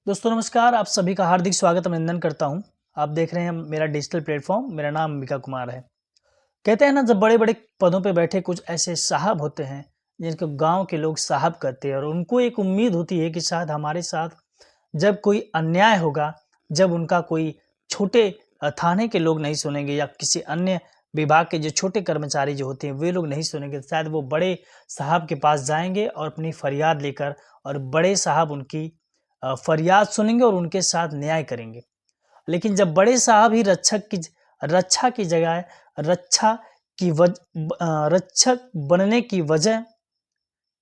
दोस्तों नमस्कार, आप सभी का हार्दिक स्वागत अभिनंदन करता हूं। आप देख रहे हैं मेरा डिजिटल प्लेटफॉर्म। मेरा नाम अंबिका कुमार है। कहते हैं ना, जब बड़े-बड़े पदों पे बैठे कुछ ऐसे साहब होते हैं जिनको गाँव के लोग साहब कहते हैं और उनको एक उम्मीद होती है कि शायद हमारे साथ जब कोई अन्याय होगा, जब उनका कोई छोटे थाने के लोग नहीं सुनेंगे या किसी अन्य विभाग के जो छोटे कर्मचारी जो होते हैं वे लोग नहीं सुनेंगे, शायद वो बड़े साहब के पास जाएँगे और अपनी फरियाद लेकर और बड़े साहब उनकी फरियाद सुनेंगे और उनके साथ न्याय करेंगे। लेकिन जब बड़े साहब ही रक्षा की जगह रक्षक बनने की वजह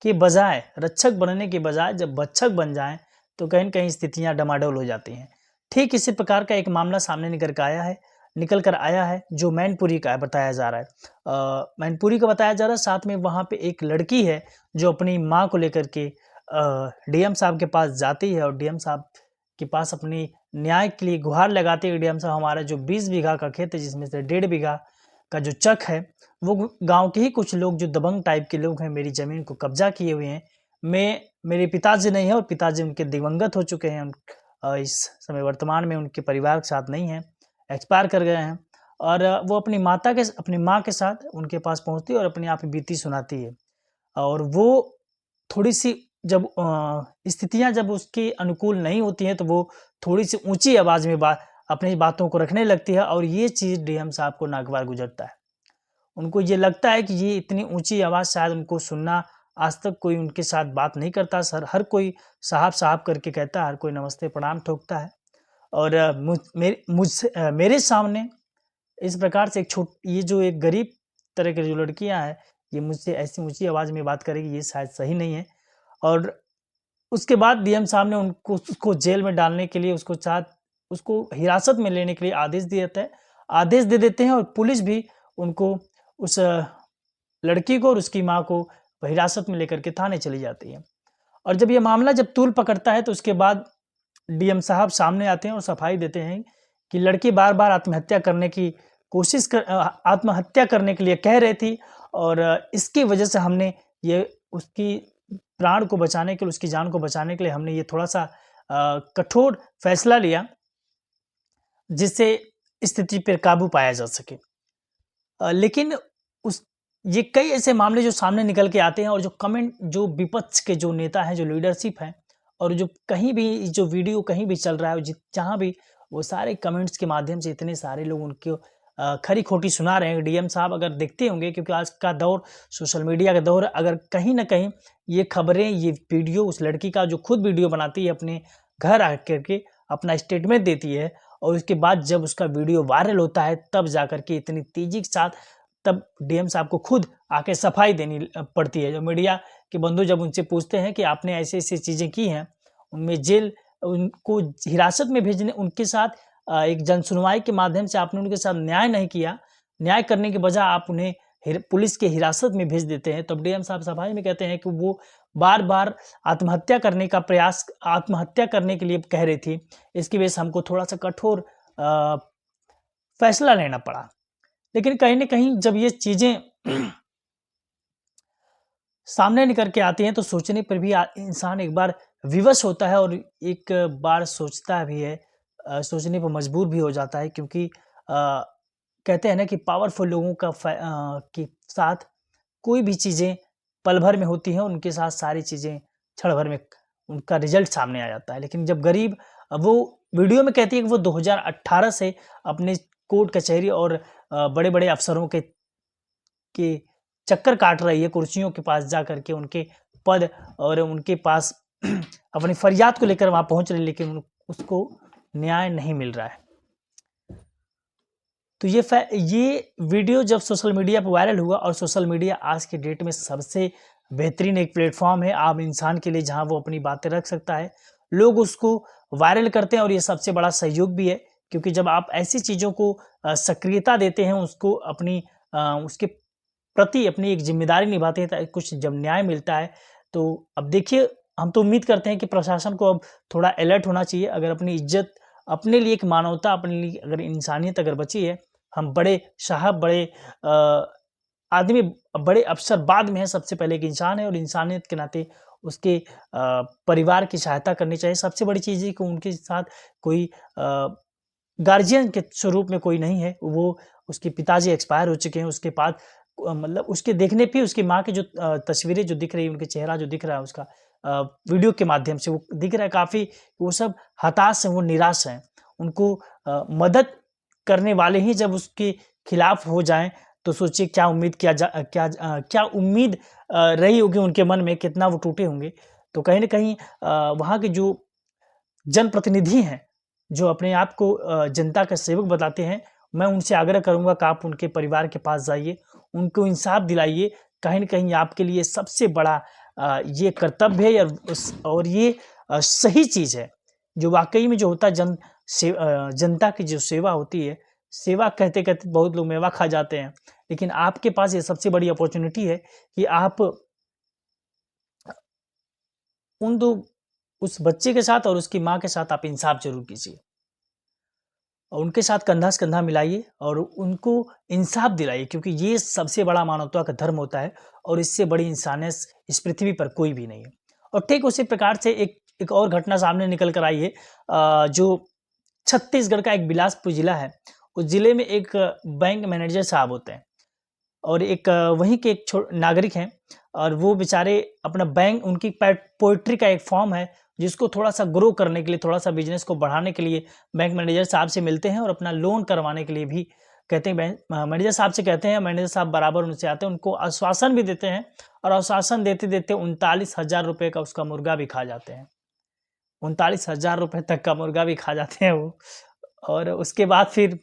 के बजाय रक्षक बनने के बजाय जब भक्षक बन जाएँ, तो कहीं न कहीं स्थितियाँ डमाडोल हो जाती हैं। ठीक इसी प्रकार का एक मामला सामने निकल कर आया है, जो मैनपुरी का बताया जा रहा है। मैनपुरी का बताया जा रहा है, साथ में वहाँ पे एक लड़की है, जो अपनी माँ को लेकर के डीएम साहब के पास जाती है और डीएम साहब के पास अपनी न्याय के लिए गुहार लगाती है। डीएम साहब, हमारा जो 20 बीघा का खेत है, जिसमें से 1.5 बीघा का जो चक है, वो गाँव के ही कुछ लोग जो दबंग टाइप के लोग हैं, मेरी ज़मीन को कब्ज़ा किए हुए हैं। मेरे पिताजी नहीं है और पिताजी उनके दिवंगत हो चुके हैं। इस समय वर्तमान में उनके परिवार के साथ नहीं हैं, एक्सपायर कर गए हैं। और वो अपनी माँ के साथ उनके पास पहुँचती है और अपनी आप बीती सुनाती है। और वो थोड़ी-सी जब स्थितियाँ जब उसके अनुकूल नहीं होती हैं, तो वो थोड़ी-सी ऊँची आवाज़ में अपनी बातों को रखने लगती है और ये चीज़ डीएम साहब को नागवार गुज़रता है। उनको ये लगता है कि ये इतनी ऊँची आवाज़ शायद उनको सुनना, आज तक कोई उनके साथ बात नहीं करता। हर कोई साहब साहब करके कहता है, हर कोई नमस्ते प्रणाम ठोकता है। और मेरे सामने इस प्रकार से ये जो एक गरीब तरह की जो लड़कियाँ हैं, ये मुझसे ऐसी ऊँची आवाज़ में बात करेगी, ये शायद सही नहीं है। और उसके बाद डीएम साहब ने उसको जेल में डालने के लिए उसको हिरासत में लेने के लिए आदेश दे देते हैं और पुलिस भी उनको उस लड़की को और उसकी माँ को हिरासत में लेकर के थाने चली जाती है। और जब ये मामला जब तूल पकड़ता है, तो उसके बाद डीएम साहब सामने आते हैं और सफाई देते हैं कि लड़की बार-बार आत्महत्या करने के लिए कह रही थी और इसकी वजह से हमने ये उसकी प्राण को बचाने के लिए, उसकी जान को बचाने के लिए हमने ये थोड़ा-सा कठोर फैसला लिया, जिससे स्थिति पर काबू पाया जा सके। लेकिन ये कई ऐसे मामले जो सामने निकल के आते हैं और जो विपक्ष के जो नेता हैं, जो लीडरशिप हैं और जो कहीं भी जो वीडियो कहीं भी चल रहा है, जहाँ भी वो सारे कमेंट्स के माध्यम से इतने सारे लोग उनको खरी-खोटी सुना रहे हैं। डीएम साहब अगर देखते होंगे, क्योंकि आज का दौर सोशल मीडिया का दौर है, अगर कहीं न कहीं ये खबरें, ये वीडियो उस लड़की का जो खुद वीडियो बनाती है, अपने घर आकर के अपना स्टेटमेंट देती है और उसके बाद जब उसका वीडियो वायरल होता है, तब जाकर के इतनी तेज़ी के साथ तब डीएम साहब को खुद आके सफाई देनी पड़ती है। जो मीडिया के बंधु जब उनसे पूछते हैं कि आपने ऐसी-ऐसी चीज़ें की हैं, उनको हिरासत में भेजने उनके साथ एक जनसुनवाई के माध्यम से आपने उनके साथ न्याय नहीं किया, न्याय करने के बजाय आप उन्हें पुलिस के हिरासत में भेज देते हैं। तब डीएम साहब सफाई में कहते हैं कि वो बार-बार आत्महत्या करने के लिए कह रही थी। इसकी वजह से हमको थोड़ा-सा कठोर फैसला लेना पड़ा। लेकिन कहीं न कहीं जब ये चीज़ें सामने निकल के आती हैं, तो सोचने पर भी इंसान एक बार विवश होता है और एक बार सोचता भी है, सोचने पर मजबूर भी हो जाता है, क्योंकि कहते हैं ना कि पावरफुल लोगों के साथ कोई भी चीज़ें पल भर में होती हैं, उनके साथ सारी चीज़ें क्षण भर में उनका रिज़ल्ट सामने आ जाता है। लेकिन जब गरीब वो वीडियो में कहती है कि वो 2018 से अपने कोर्ट कचहरी और बड़े-बड़े अफ़सरों के चक्कर काट रही है, कुर्सियों के पास जा कर के उनके पद और उनके पास अपनी फरियाद को लेकर वहाँ पहुँच रही है, लेकिन उसको न्याय नहीं मिल रहा है। तो ये वीडियो जब सोशल मीडिया पर वायरल हुआ, और सोशल मीडिया आज के डेट में सबसे बेहतरीन एक प्लेटफ़ॉर्म है आम इंसान के लिए, जहाँ वो अपनी बातें रख सकता है। लोग उसको वायरल करते हैं और ये सबसे बड़ा सहयोग भी है, क्योंकि जब आप ऐसी चीज़ों को सक्रियता देते हैं, उसके प्रति अपनी एक ज़िम्मेदारी निभाते हैं, कुछ जब न्याय मिलता है, तो अब देखिए, हम तो उम्मीद करते हैं कि प्रशासन को अब थोड़ा अलर्ट होना चाहिए। अगर अपनी इज़्ज़त, अपने लिए एक मानवता, अपने लिए अगर इंसानियत अगर बची है, हम बड़े साहब, बड़े आदमी, बड़े अफ़सर बाद में हैं, सबसे पहले एक इंसान है और इंसानियत के नाते उसके परिवार की सहायता करनी चाहिए। सबसे बड़ी चीज़ है कि उनके साथ कोई गार्जियन के स्वरूप में कोई नहीं है। वो उसके पिताजी एक्सपायर हो चुके हैं, उसके पास मतलब उसके देखने पे उसकी माँ की जो तस्वीरें जो दिख रही है, उनके चेहरा जो दिख रहा है उसका वीडियो के माध्यम से वो दिख रहा है काफ़ी, वो सब हताश हैं, वो निराश हैं। उनको मदद करने वाले ही जब उसके खिलाफ हो जाएँ, तो सोचिए क्या उम्मीद क्या उम्मीद रही होगी उनके मन में, कितना वो टूटे होंगे। तो कहीं न कहीं वहाँ के जो जनप्रतिनिधि हैं, जो अपने आप को जनता का सेवक बताते हैं, मैं उनसे आग्रह करूँगा कि आप उनके परिवार के पास जाइए, उनको इंसाफ दिलाइए। कहीं न कहीं आपके लिए सबसे बड़ा ये कर्तव्य है और ये सही चीज़ है। जो वाक़ई में जो होता है जनता की जो सेवा होती है, सेवा कहते-कहते बहुत लोग मेवा खा जाते हैं। लेकिन आपके पास ये सबसे बड़ी अपॉर्च्युनिटी है कि आप उन दो उस बच्चे के साथ और उसकी माँ के साथ आप इंसाफ ज़रूर कीजिए। और उनके साथ कंधा से कंधा मिलाइए और उनको इंसाफ दिलाइए, क्योंकि ये सबसे बड़ा मानवता का धर्म होता है और इससे बड़ी इंसानियत इस पृथ्वी पर कोई भी नहीं है। और ठीक उसी प्रकार से एक और घटना सामने निकल कर आई है, जो छत्तीसगढ़ का एक बिलासपुर ज़िला है। उस ज़िले में एक बैंक मैनेजर साहब होते हैं और एक वहीं के एक नागरिक हैं और वो बेचारे अपना बैंक उनकी पोएट्री का एक फॉर्म है, जिसको थोड़ा-सा ग्रो करने के लिए, थोड़ा-सा बिज़नेस को बढ़ाने के लिए बैंक मैनेजर साहब से मिलते हैं और अपना लोन करवाने के लिए भी कहते हैं मैनेजर साहब से कहते हैं, मैनेजर साहब बराबर उनसे आते हैं, उनको आश्वासन भी देते हैं और आश्वासन देते-देते 39,000 रुपए का उसका मुर्गा भी खा जाते हैं। 39,000 रुपए तक का मुर्गा भी खा जाते हैं वो। और उसके बाद फिर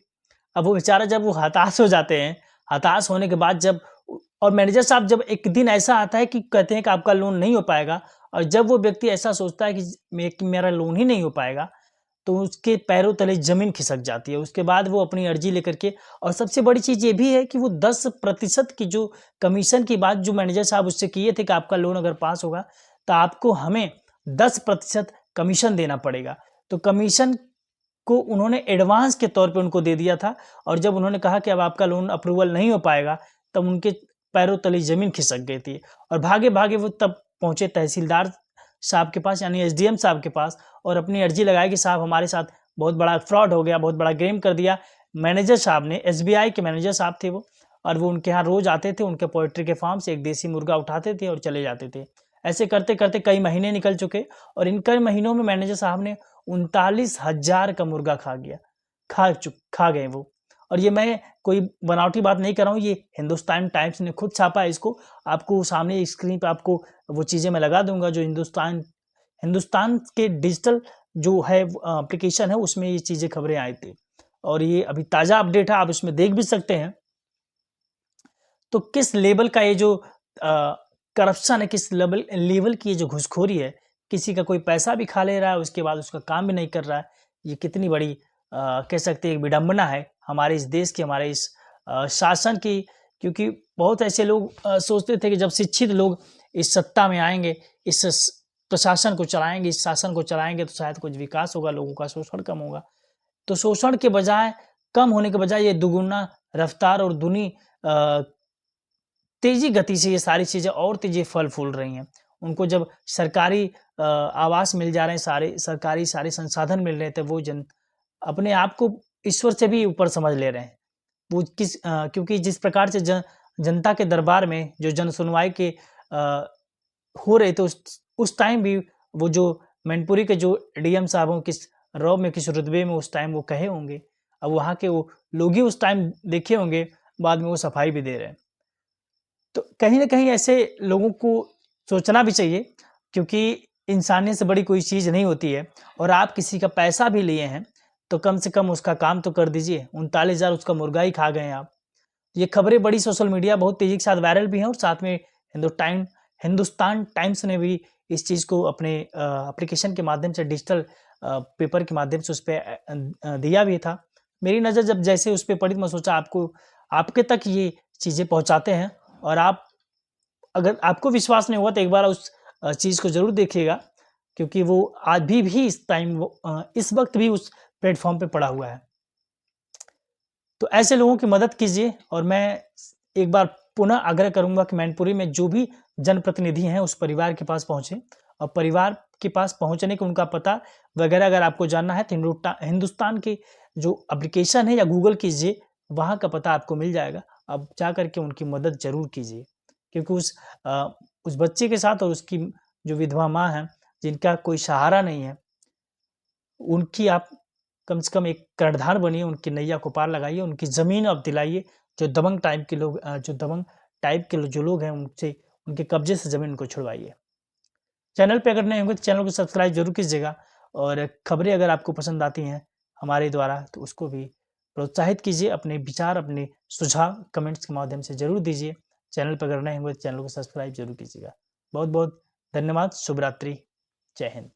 अब वो बेचारा जब वो हताश हो जाते हैं, हताश होने के बाद जब और मैनेजर साहब जब एक दिन ऐसा आता है कि कहते हैं कि आपका लोन नहीं हो पाएगा और जब वो व्यक्ति ऐसा सोचता है कि मेरा लोन ही नहीं हो पाएगा, तो उसके पैरों तले ज़मीन खिसक जाती है। उसके बाद वो अपनी अर्ज़ी लेकर के और सबसे बड़ी चीज़ ये भी है कि वो 10% की जो कमीशन की बात जो मैनेजर साहब उससे किए थे कि आपका लोन अगर पास होगा, तो आपको हमें 10% कमीशन देना पड़ेगा। तो कमीशन को उन्होंने एडवांस के तौर पे उनको दे दिया था और जब उन्होंने कहा कि अब आपका लोन अप्रूवल नहीं हो पाएगा, तब उनके पैरों तले ज़मीन खिसक गई थी और भागे-भागे वो तब पहुँचे तहसीलदार साहब के पास यानी एसडीएम साहब के पास और अपनी अर्ज़ी लगाई कि साहब हमारे साथ बहुत बड़ा फ्रॉड हो गया, बहुत बड़ा गेम कर दिया। मैनेजर साहब ने एसबीआई के मैनेजर साहब थे वो और वो उनके यहाँ रोज़ आते थे, उनके पोल्ट्री के फार्म से एक देसी मुर्गा उठाते थे और चले जाते थे। ऐसे करते-करते कई महीने निकल चुके और इन कई महीनों में मैनेजर साहब ने 39,000 का मुर्गा खा गए वो। और ये मैं कोई बनावटी बात नहीं कर रहा हूँ, ये हिंदुस्तान टाइम्स ने खुद छापा है इसको। आपको सामने स्क्रीन पे आपको वो चीज़ें मैं लगा दूँगा जो हिंदुस्तान के डिजिटल जो है एप्लीकेशन है उसमें ये चीज़ें खबरें आई थी। और ये अभी ताज़ा अपडेट है, आप उसमें देख भी सकते हैं। तो किस लेवल का ये जो करप्शन है, किस लेवल की ये जो घूसखोरी है, किसी का कोई पैसा भी खा ले रहा है, उसके बाद उसका काम भी नहीं कर रहा है। ये कितनी बड़ी कह सकते हैं एक विडंबना है हमारे इस देश की, हमारे इस शासन की, क्योंकि बहुत ऐसे लोग सोचते थे कि जब शिक्षित लोग इस सत्ता में आएँगे, प्रशासन को चलाएँगे, इस शासन को चलाएँगे तो शायद कुछ विकास होगा, लोगों का शोषण कम होगा। तो शोषण के बजाय कम होने के बजाय ये दुगुना रफ्तार और तेज़ी गति से ये सारी चीज़ें और तेज़ी फल फूल रही हैं। उनको जब सरकारी आवास मिल जा रहे हैं, सरकारी सारे संसाधन मिल रहे थे, वो अपने आप को ईश्वर से भी ऊपर समझ ले रहे हैं। वो क्योंकि जिस प्रकार से जनता के दरबार में जो जन सुनवाई के हो रहे थे उस टाइम भी वो जो मैनपुरी के जो डीएम साहब हों किस रॉब में किस रुतबे में उस टाइम वो कहे होंगे। अब वहाँ के वो लोग ही उस टाइम देखे होंगे, बाद में वो सफाई भी दे रहे हैं। तो कहीं न कहीं ऐसे लोगों को सोचना भी चाहिए, क्योंकि इंसानियत से बड़ी कोई चीज़ नहीं होती है और आप किसी का पैसा भी लिए हैं, तो कम से कम उसका काम तो कर दीजिए। 39,000 उसका मुर्गा ही खा गए हैं आप। ये खबरें बड़ी सोशल मीडिया बहुत तेज़ी के साथ वायरल भी हैं और साथ में हिंदुस्तान टाइम्स ने भी इस चीज़ को अपने एप्लीकेशन के माध्यम से डिजिटल पेपर के माध्यम से उस पे दिया भी था। मेरी नज़र जब जैसे उस पे पड़ी तो मैं सोचा आपके तक ये चीज़ें पहुँचाते हैं और अगर आपको विश्वास नहीं हुआ तो एक बार उस चीज़ को ज़रूर देखिएगा, क्योंकि वो आज भी इस वक़्त भी उस प्लेटफ़ॉर्म पे पड़ा हुआ है। तो ऐसे लोगों की मदद कीजिए और मैं एक बार पुनः आग्रह करूँगा कि मैनपुरी में जो भी जनप्रतिनिधि हैं उस परिवार के पास पहुँचे और परिवार के पास पहुँचने का उनका पता वगैरह अगर आपको जानना है तो हिंदुस्तान की जो एप्लीकेशन है या गूगल कीजिए, वहाँ का पता आपको मिल जाएगा। आप जा कर के उनकी मदद ज़रूर कीजिए, क्योंकि उस बच्चे के साथ और उसकी जो विधवा माँ है, जिनका कोई सहारा नहीं है, उनकी आप कम से कम एक कर्णधार बनिए, उनकी नैया को पार लगाइए, उनकी ज़मीन आप दिलाइए। जो दबंग टाइप के लोग जो दबंग टाइप के जो लोग हैं, उनसे उनके कब्जे से ज़मीन को छुड़वाइए। चैनल पे अगर नए होंगे तो चैनल को सब्सक्राइब जरूर कीजिएगा और खबरें अगर आपको पसंद आती हैं हमारे द्वारा तो उसको भी प्रोत्साहित कीजिए। अपने विचार, अपने सुझाव कमेंट्स के माध्यम से जरूर दीजिए। चैनल पर अगर नए होंगे तो चैनल को सब्सक्राइब जरूर कीजिएगा। बहुत बहुत धन्यवाद। शुभ रात्रि। जय हिंद।